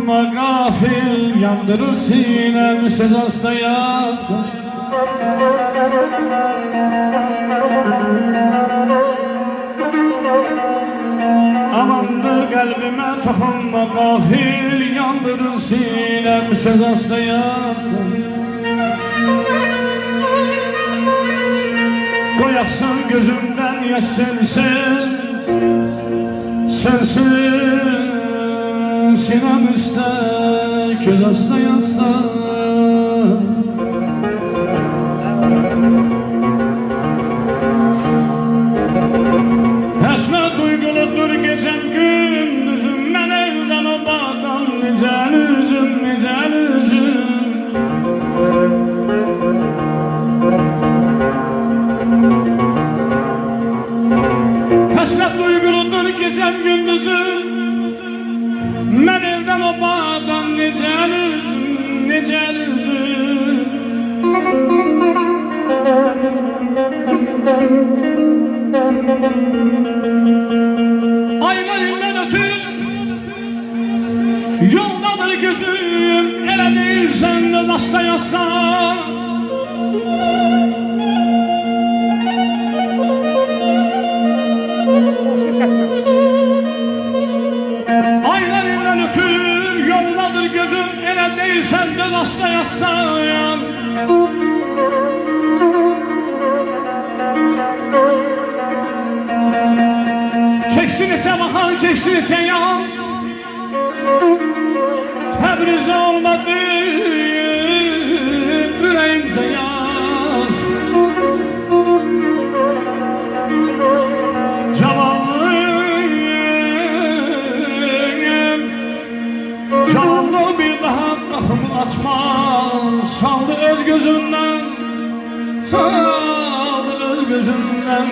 toxunma qafil, yandırır sinemi söz hasta yazdım. Amandır kalbime toxunma qafil, yandırır sinemi söz hasta yazdım. Koyarsın gözümden yaş sensin, sensin sinem üstte köz hasta yasta. Esme duyguludur gecem gündüzüm, ben elden o bağdan nicen üzüm, nicen üzüm. Hasret duyguludur gecem gündüzüm, ben elden o bağdan nicen üzüm, nicen üzüm. Aylarından ötür yoldadır gözüm, ele değilsen de hasta yazsan. Aylarından ötür yoldadır gözüm, ele değilsen de hasta yazsan. Keksin ise bahar, keksin ise yaz, Tebriz olmadı yüreğimce yaz. Cavallı bir daha kapımı açmaz, saldı öz gözünden, saldı öz gözünden.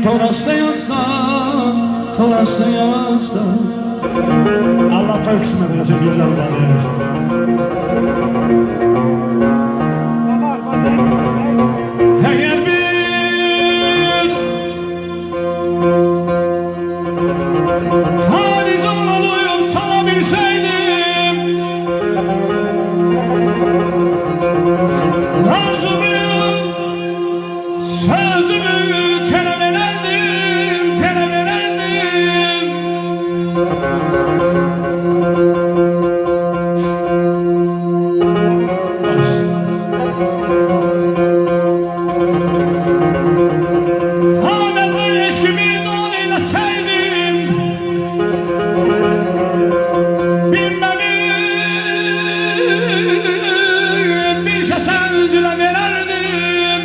Torasta yazsa, torasta yazsa. Allah çok kısmet edecek güzel bağlıyoruz. Eğer bir tarizon olayım sana bilseydim, razımın sözümü telemelerdim, telemelerdim. Hanımın eşkimiz on eyleseydim, bilmemi bir kesen üzüle verirdim.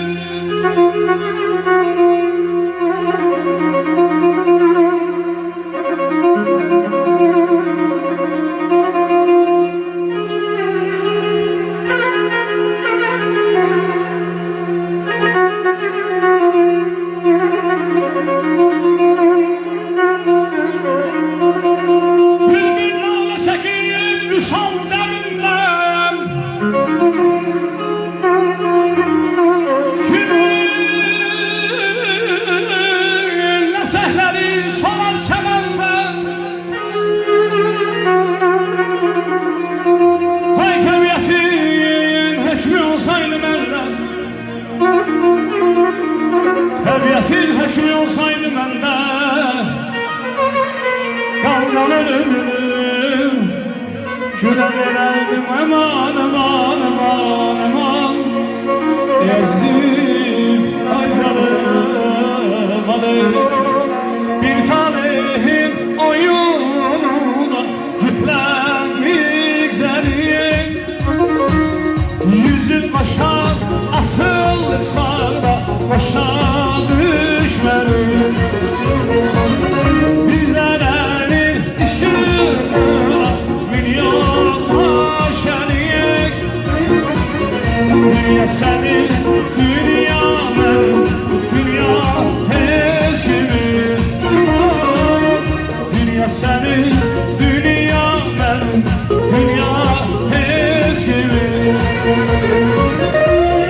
Birbirine sekip düşan deminden, kimin nesehleri sorar semezler. Hay tabiatın hükmü olsaydı benden, tabiatın hükmü olsaydı bende, kalkan ölümünü güle vererdim. Aman aman aman aman, yazım ay canım alır. Bir tanem oyununa yüklendik zerrin, yüzün başa atılsa da başa düşmedim. Bizlerin ışığına milyon şenlik, dünya senin, dünya benim, dünya eskimin. Dünya senin, dünya benim, dünya eskimin.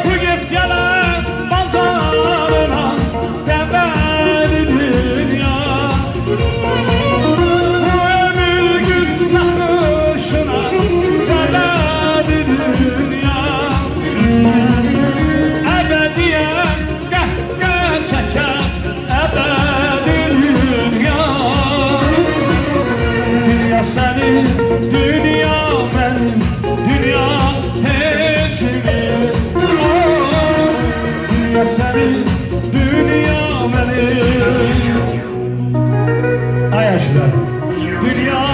Bu git gelen pazarına demeli dünya, bu ömür gün nakışına dünya benim, dünya hiç kimin. Dünya senin, dünya benim. Ay aşklar, dünya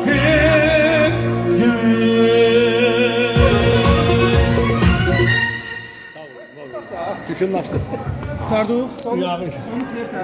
hiç kimin. Tükün açtı. Tutardı o. Yağın için. Son versə.